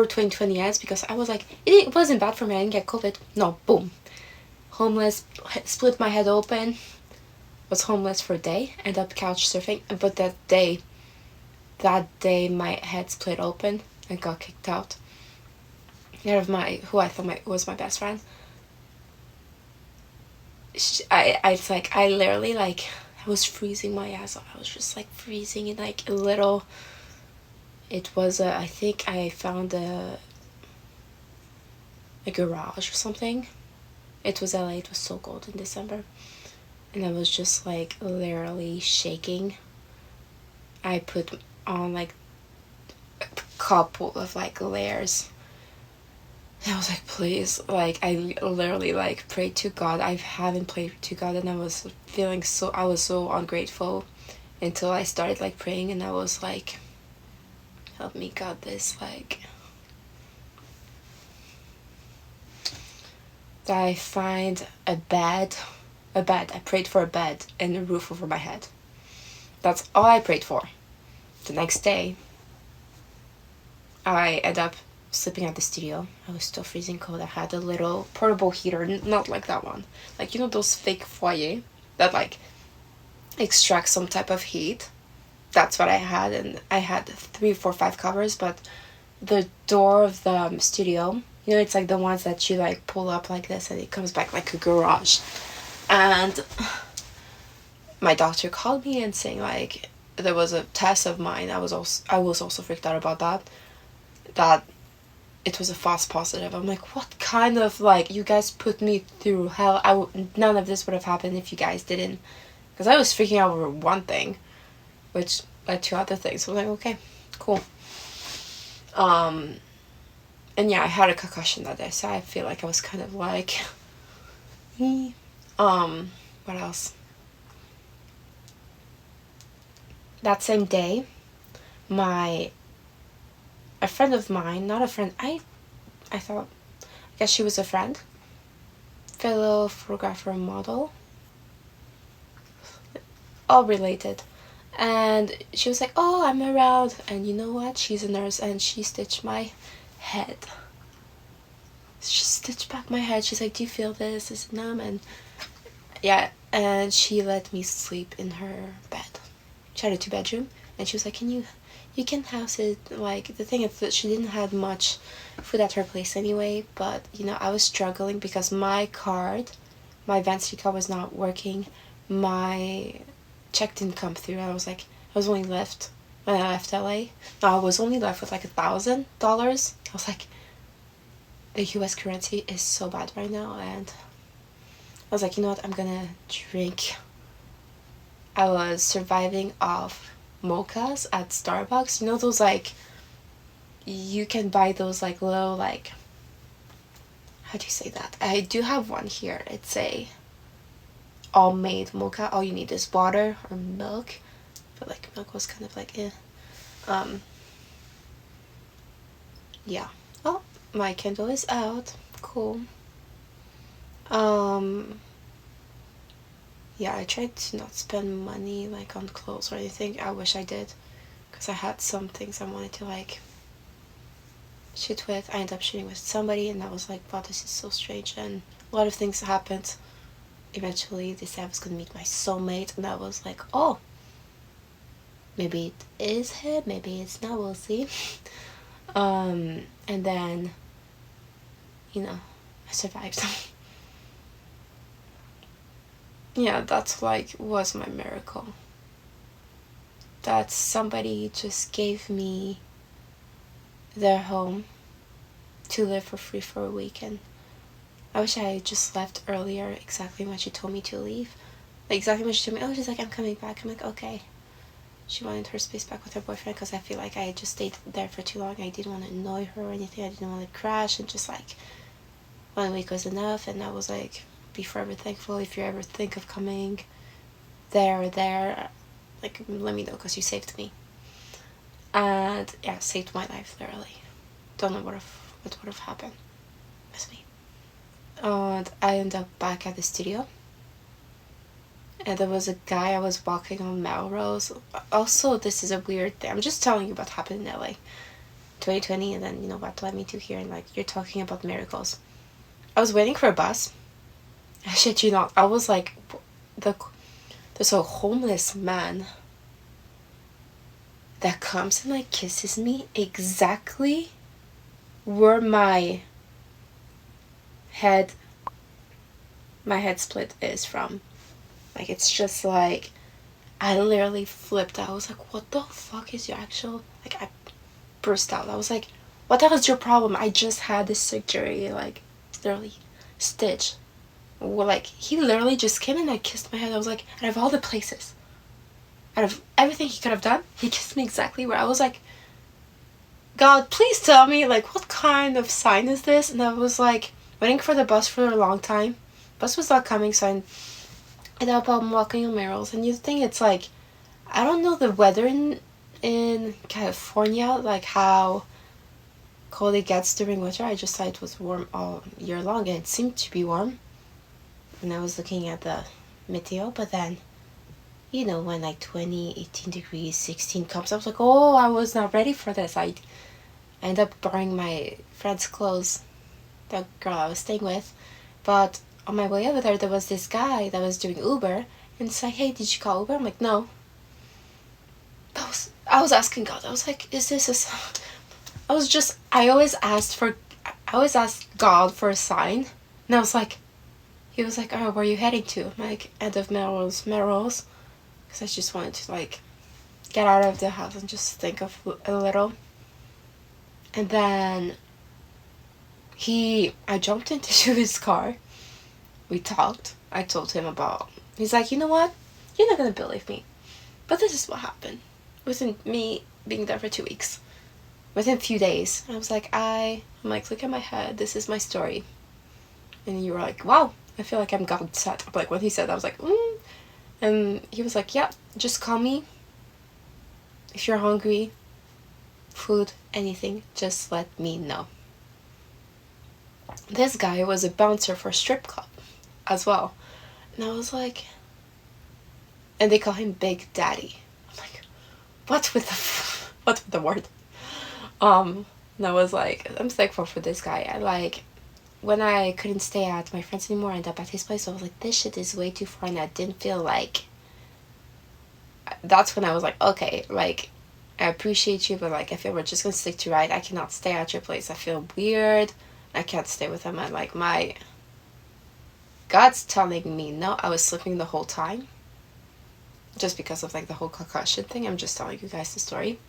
December 2020 ends, because I was like, it wasn't bad for me, I didn't get COVID. No, boom. Homeless, split my head open, was homeless for a day, ended up couch surfing, but that day my head split open and got kicked out. Out of who I thought was my best friend. I literally, like, I was freezing my ass off. I was just like freezing in like a little. It was I think I found a garage or something. It was LA. It was so cold in December, and I was just like literally shaking. I put on like a couple of like layers. And I was like, please, like, I literally like prayed to God. I haven't prayed to God, and I was so ungrateful until I started like praying, and I was like, help me, God, this, like, that I find a bed. I prayed for a bed and a roof over my head. That's all I prayed for. The next day, I ended up sleeping at the studio. I was still freezing cold. I had a little portable heater, not like that one. Like, you know those fake foyer that like extract some type of heat? That's what I had, and I had 3, 4, 5 covers, but the door of the studio, you know, it's like the ones that you like pull up like this and it comes back like a garage. And my doctor called me and saying like there was a test of mine. I was also freaked out about that it was a false positive. I'm like, what kind of, like, you guys put me through hell. None of this would have happened if you guys didn't, because I was freaking out over one thing, which led to other things. So I was like, okay, cool. And yeah, I had a concussion that day, so I feel like I was kind of like, what else? That same day, a friend of mine, not a friend, I guess she was a friend, fellow photographer, model, all related. And she was like, oh, I'm around, and you know what, she's a nurse, and she stitched my head. She stitched back my head. She's like, do you feel this? Is it numb? And yeah, and she let me sleep in her bed. She had a 2-bedroom, and she was like, you can house it. Like, the thing is that she didn't have much food at her place anyway, but, you know, I was struggling because my Venistew card was not working. My check didn't come through. I was only left, when I left LA, no, I was only left with like $1,000. I was like, the US currency is so bad right now, and I was like, you know what, I'm gonna drink. I was surviving off mochas at Starbucks. You know those, like, you can buy those like little, like, how do you say that? I do have one here. It's a all made mocha. All you need is water or milk, but like milk was kind of like yeah. Oh, my candle is out. Cool. Yeah, I tried to not spend money like on clothes or anything. I wish I did, because I had some things I wanted to like shoot with. I ended up shooting with somebody, and I was like, wow, this is so strange, and a lot of things happened. Eventually they said I was gonna meet my soulmate, and I was like, oh, maybe it is him, maybe it's not, we'll see. And then, you know, I survived. Yeah, that's like was my miracle, that somebody just gave me their home to live for free for a week. And I wish I had just left earlier, exactly when she told me to leave. Like, exactly when she told me, oh, she's like, I'm coming back. I'm like, okay. She wanted her space back with her boyfriend, because I feel like I had just stayed there for too long. I didn't want to annoy her or anything. I didn't want to crash, and just like 1 week was enough. And I was like, be forever thankful. If you ever think of coming there or there, like, let me know, because you saved me. And yeah, saved my life, literally. Don't know what would have happened with me. And I ended up back at the studio, and there was a guy. I was walking on Melrose. Also, this is a weird thing. I'm just telling you what happened in LA. 2020, and then, you know what led me to here, and like, you're talking about miracles. I was waiting for a bus. I shit you not. I was like, there's a homeless man that comes and like kisses me exactly where my head split is from. Like, it's just like, I literally flipped out. I was like, what the fuck is your actual, like, I burst out. I was like, what the hell is your problem? I just had this surgery, like, literally stitch. Well, like, he literally just came and like kissed my head. I was like, out of all the places, out of everything he could have done, he kissed me exactly where I was like, God, please tell me, like, what kind of sign is this? And I was like, waiting for the bus for a long time. Bus was not coming, so I ended up walking on Merrill's. And you think it's like, I don't know the weather in California, like how cold it gets during winter. I just thought it was warm all year long, and it seemed to be warm. And I was looking at the meteo, but then, you know, when like 20, 18 degrees, 16 comes, I was like, oh, I was not ready for this. I ended up borrowing my friend's clothes, the girl I was staying with. But on my way over there was this guy that was doing Uber, and it's like, hey, did you call Uber? I'm like, no. I was asking God. I was like, is this a... I always asked God for a sign. And I was like, he was like, oh, where are you heading to? I'm like, end of Melrose. Because I just wanted to, like, get out of the house and just think of a little. And then I jumped into his car. We talked. I told him about... He's like, you know what? You're not going to believe me. But this is what happened. Within me being there for 2 weeks. Within a few days. I was like, I'm like, look at my head. This is my story. And you were like, wow. I feel like I'm God set. Like, when he said that, I was like, And he was like, yeah, just call me. If you're hungry, food, anything, just let me know. This guy was a bouncer for a strip club as well. And I was like... And they call him Big Daddy. I'm like, what's with the word? And I was like, I'm thankful for this guy. When I couldn't stay at my friend's anymore, I ended up at his place. So I was like, this shit is way too far, and I didn't feel like... That's when I was like, okay, like, I appreciate you, but like, if we're just gonna stick to right, I cannot stay at your place. I feel weird. I can't stay with him. And like, God's telling me no. I was sleeping the whole time. Just because of like the whole concussion thing. I'm just telling you guys the story.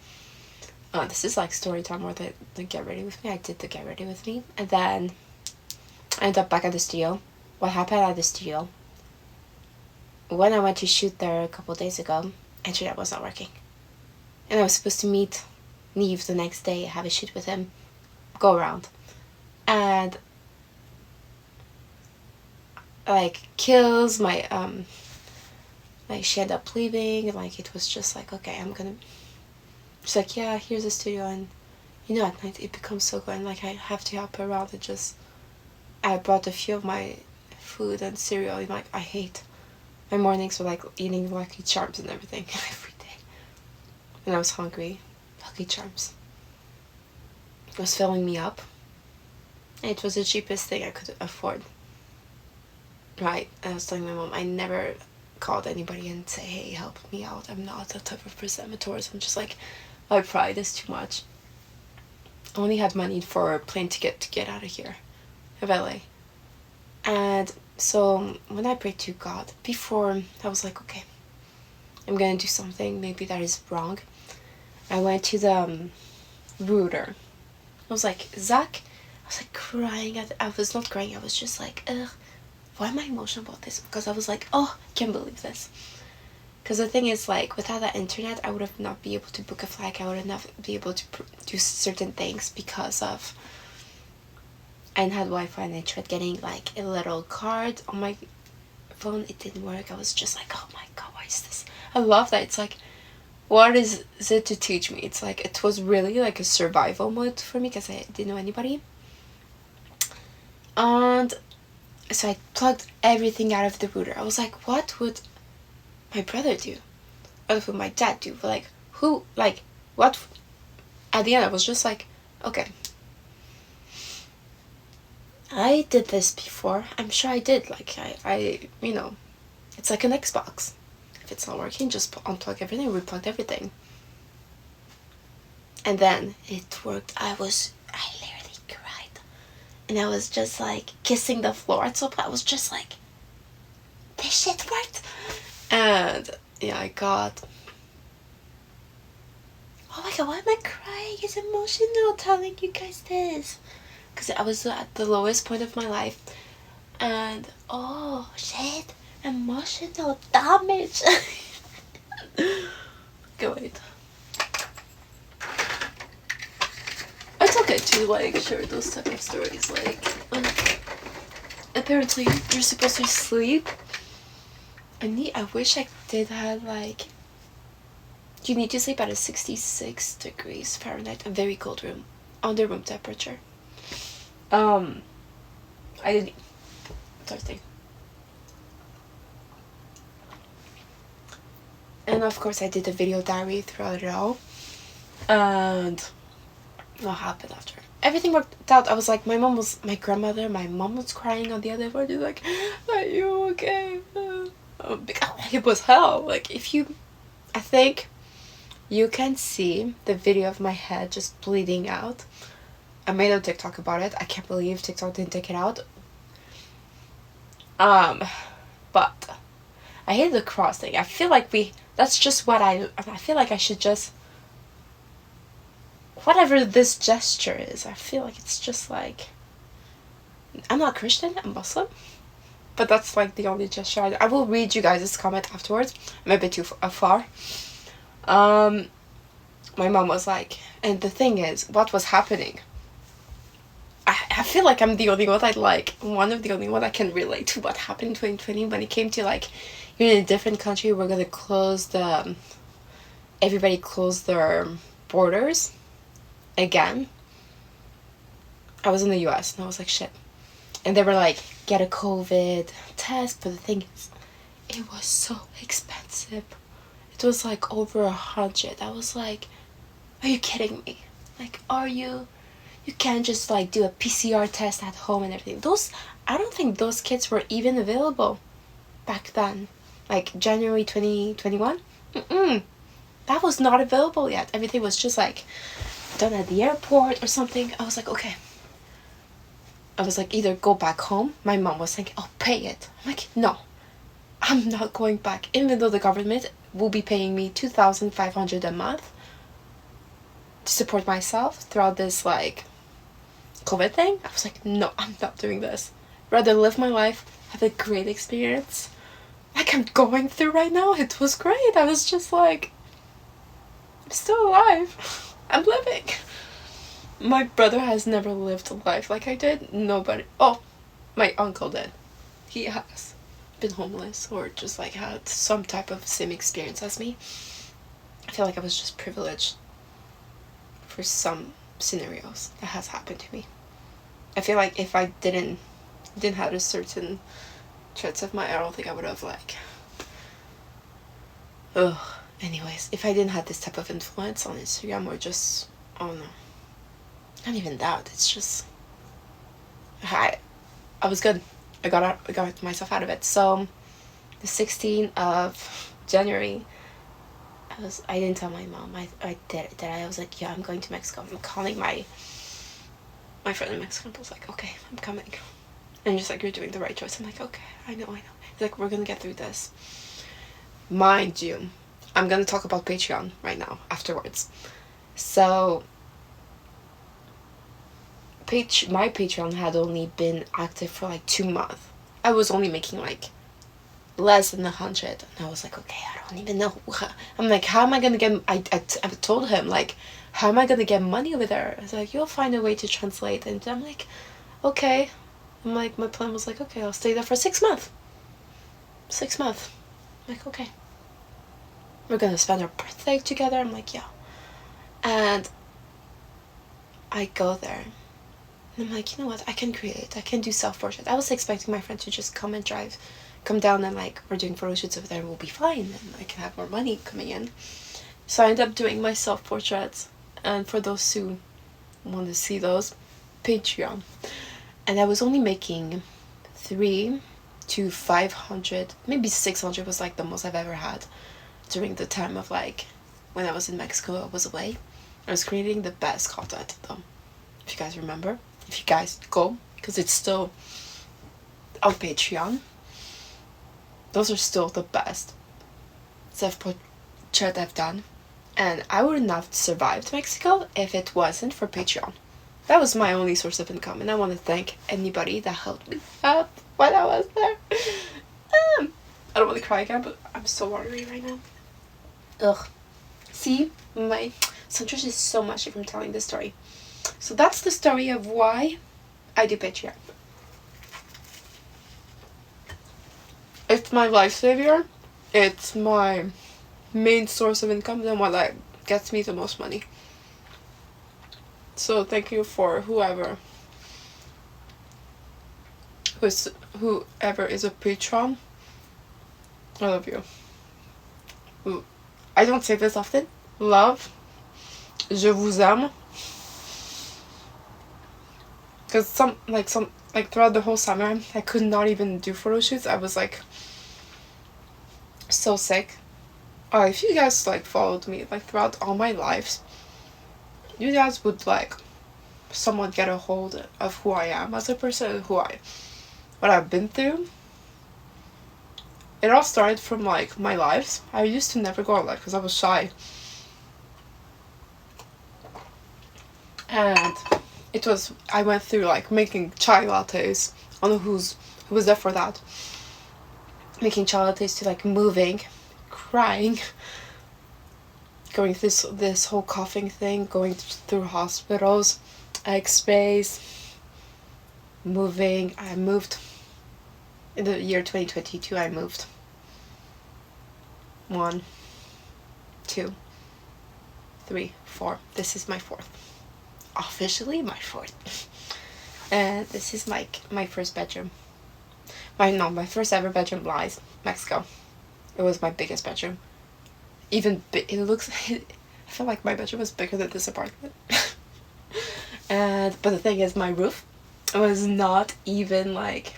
This is like story time more than the get ready with me. I did the get ready with me. And then I ended up back at the studio. What happened at the studio? When I went to shoot there a couple days ago, internet was not working. And I was supposed to meet Neve the next day, have a shoot with him, go around. And like kills my like she ended up leaving. Like, it was just like, okay, I'm gonna... She's like, yeah, here's the studio. And you know, at night it becomes so good, and like, I have to help her around. I brought a few of my food and cereal, and like, I hate my mornings were like eating Lucky Charms and everything every day. And I was hungry. Lucky Charms. It was filling me up. And it was the cheapest thing I could afford. Right, I was telling my mom, I never called anybody and say, hey, help me out. I'm not that type of person. I'm a tourist. I'm just like, my pride is too much. I only had money for a plane ticket to get out of here, of LA. And so when I prayed to God, before I was like, okay, I'm gonna do something, maybe that is wrong. I went to the router. I was like, Zach, I was like crying. I was not crying, I was just like, ugh. Why am I emotional about this? Because I was like, oh, I can't believe this. Because the thing is, like, without that internet, I would have not be able to book a flight. I would have not be able to do certain things because of... I didn't have Wi-Fi, and I tried getting, like, a little card on my phone. It didn't work. I was just like, oh my God, why is this? I love that. It's like, what is it to teach me? It's like, it was really like a survival mode for me because I didn't know anybody. And... so I plugged everything out of the router. I was like, what would my brother do? What would my dad do? Like, who, like, what? At the end, I was just like, Okay. I did this before. I'm sure I did. Like, I you know, it's like an Xbox. If it's not working, just unplug everything, replug everything. And then it worked. I literally cried. And I was just like kissing the floor. So I was just like, this shit worked. And yeah, I got... Oh my god, why am I crying? It's emotional telling you guys this. Because I was at the lowest point of my life. And, oh shit, emotional damage. Go wait. It's okay to like share those type of stories. Like, apparently you're supposed to sleep. I wish I did have like... You need to sleep at a 66 degrees Fahrenheit, a very cold room, under room temperature. I didn't... Thirsty. And of course I did a video diary throughout it all. And what happened after? Everything worked out. I was like, my mom was... My grandmother, my mom was crying on the other part. She's like, are you okay? It was hell. Like, if you... I think... You can see the video of my head just bleeding out. I made a TikTok about it. I can't believe TikTok didn't take it out. But I hate the cross thing. I feel like that's just what I feel like I should just... Whatever this gesture is, I feel like it's just like... I'm not Christian, I'm Muslim. But that's like the only gesture. I will read you guys' comment afterwards. I'm a bit too far. My mom was like, and the thing is, what was happening, I feel like I'm the only one one of the only one that can relate to what happened in 2020 when it came to like, you're in a different country, we're gonna close everybody closed their borders again. I was in the US and I was like, shit. And they were like, get a COVID test, but the thing is, it was so expensive. It was like over 100. I was like, are you kidding me? Like, you can't just like do a PCR test at home and everything. I don't think those kits were even available back then. Like January 2021. That was not available yet. Everything was just like done at the airport or something. I was like, okay. I was like, either go back home. My mom was saying, I'll pay it. I'm like, no, I'm not going back. Even though the government will be paying me $2,500 a month to support myself throughout this like COVID thing. I was like, no, I'm not doing this. Rather live my life, have a great experience like I'm going through right now. It was great. I was just like, I'm still alive. I'm living. My brother has never lived a life like I did. Nobody. Oh, my uncle did. He has been homeless or just like had some type of same experience as me. I feel like I was just privileged for some scenarios that has happened to me. I feel like if I didn't have a certain traits of I don't think I would have like... Anyways, if I didn't have this type of influence on Instagram or just... Oh no. Not even that. It's just... I was good. I got myself out of it. So, the 16th of January, I didn't tell my mom. I did it. I was like, yeah, I'm going to Mexico. I'm calling my friend in Mexico. I was like, okay, I'm coming. And just like, you're doing the right choice. I'm like, okay, I know. He's like, we're gonna get through this. Mind you, I'm gonna talk about Patreon right now, afterwards. So, my Patreon had only been active for like 2 months. I was only making like less than 100, and I was like, okay, I don't even know. I'm like, how am I gonna get... I told him, like, how am I gonna get money over there? I was like, you'll find a way to translate. And I'm like, okay. I'm like, my plan was like, okay, I'll stay there for 6 months. 6 months. I'm like, okay, we're gonna spend our birthday together. I'm like, yeah. And I go there. And I'm like, you know what, I can create. I can do self-portrait. I was expecting my friend to just come down and like, we're doing photo shoots over there and we'll be fine. And I can have more money coming in. So I ended up doing my self-portraits. And for those who want to see those, Patreon. And I was only making 300 to 500, maybe 600 was like the most I've ever had during the time of like when I was in Mexico. I was away. I was creating the best content though, if you guys remember, if you guys go, because it's still on Patreon. Those are still the best self-portrait I've done, and I wouldn't have survived Mexico if it wasn't for Patreon. That was my only source of income, and I want to thank anybody that helped me out when I was there. I don't want to cry again, but I'm so watery right now. Ugh. See, my sunfish is so mushy from telling this story. So that's the story of why I do Patreon. It's my life savior. It's my main source of income, and what like gets me the most money. So thank you for whoever is a patron. I love you. I don't say this often. Love. Je vous aime. Because some throughout the whole summer, I could not even do photo shoots. I was like so sick. If you guys like followed me like throughout all my lives, you guys would like somewhat get a hold of who I am as a person, what I've been through. It all started from like my lives. I used to never go out like because I was shy, and I went through like making chai lattes. I don't know who was there for that. Making chai lattes to like moving, crying, going through this whole coughing thing, going through hospitals, X-rays, moving. I moved in the year 2022. I moved 1, 2, 3, 4. This is my 4th. Officially my 4th. And this is my first bedroom. My first ever bedroom lies Mexico. It was my biggest bedroom. It looks. I feel like my bedroom was bigger than this apartment. But the thing is, my roof was not even like.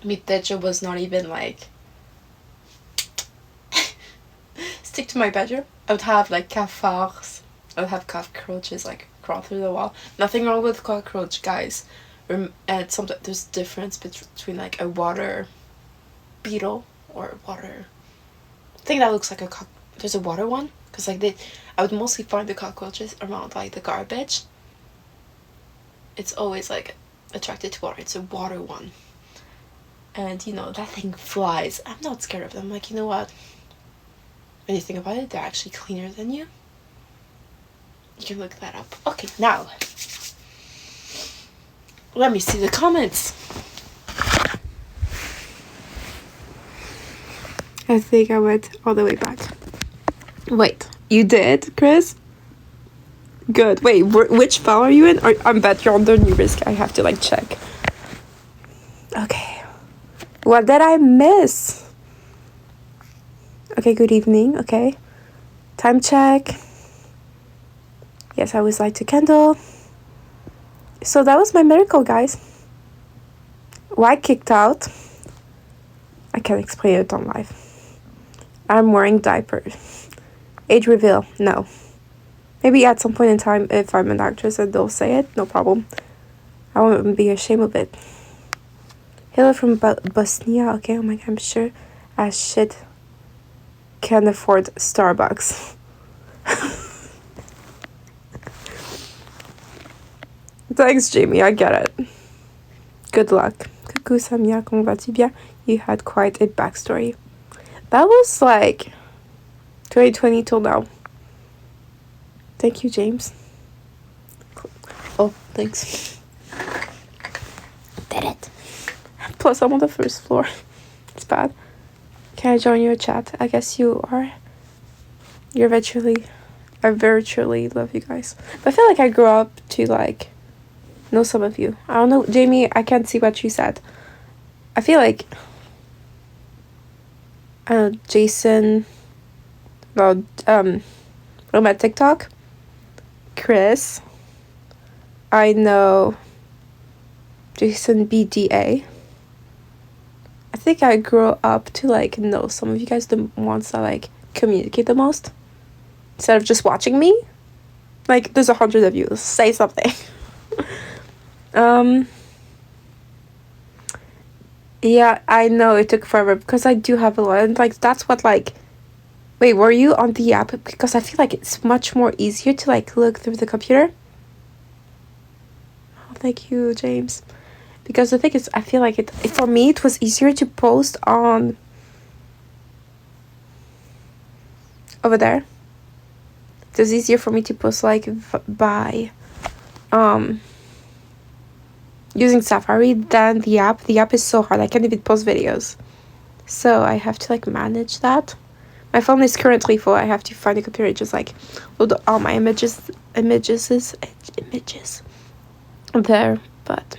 Mi techo was not even like. Stick to my bedroom. I would have like cafards. I would have cockroaches like crawl through the wall. Nothing wrong with cockroach, guys. And sometimes there's a difference between like a water beetle or water thing that looks like a there's a water one, because like I would mostly find the cockroaches around like the garbage. It's always like attracted to water. It's a water one, and you know that thing flies. I'm not scared of them. I'm like, you know what, when you think about it, they're actually cleaner than you. You can look that up. Okay, now let me see the comments. I think I went all the way back. Wait, you did, Chris? Good. Wait, which file are you in? I'm Proquenondoiysk. I have to like check. Okay. What did I miss? Okay, good evening. Okay. Time check. Yes, I always like to candle. So that was my miracle, guys. Why kicked out? I can't explain it on live. I'm wearing diapers. Age reveal? No. Maybe at some point in time, if I'm an actress and they'll say it, no problem. I won't be ashamed of it. Hello from Bosnia. Okay, oh my god, I'm sure as shit can afford Starbucks. Thanks, Jamie, I get it. Good luck. Coucou Samia, comment vas-tu bien? You had quite a backstory. That was like 2020 till now. Thank you, James. Oh, thanks. Did it. Plus, I'm on the first floor. It's bad. Can I join your chat? I guess you are. You're virtually. I virtually love you guys. But I feel like I grew up to like know some of you. I don't know, Jamie. I can't see what you said. I feel like Jason. Well, from my TikTok. Chris. I know Jason BDA. I think I grew up to like know some of you guys, the ones that like communicate the most instead of just watching me. Like, there's 100 of you. Say something. Yeah, I know it took forever because I do have a lot, and like that's what like. Wait, were you on the app? Because I feel like it's much more easier to like look through the computer. Oh, thank you, James. Because the thing is, I feel like it for me it was easier to post on over there. It was easier for me to post like by using Safari than the app. The app is so hard. I can't even post videos. So I have to like manage that. My phone is currently full. I have to find a computer, just like load all my images there. But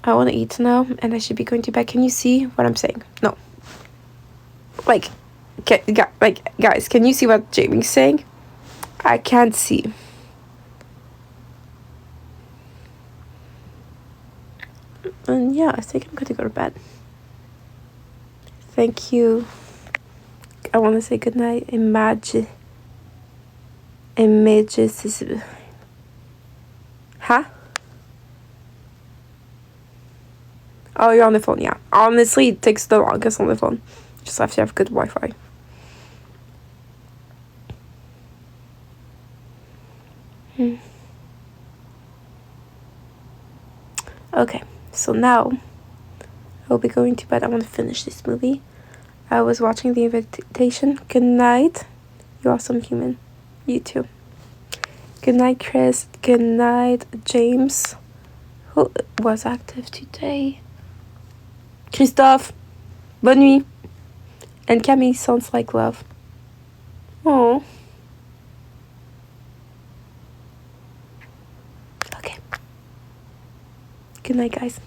I want to eat now, and I should be going to bed. Can you see what I'm saying? No. Like, guys, can you see what Jamie's saying? I can't see. And yeah, I think I'm going to go to bed. Thank you. I want to say goodnight. Images. Huh? Oh, you're on the phone, yeah. Honestly, it takes the longest on the phone. Just have to have good Wi-Fi. Okay, so now I'll be going to bed. I want to finish this movie. I was watching The Invitation. Good night, you awesome human. You too. Good night, Chris. Good night, James. Who was active today? Christophe. Bonne nuit. And Camille sounds like love. Oh. Okay. Good night, guys.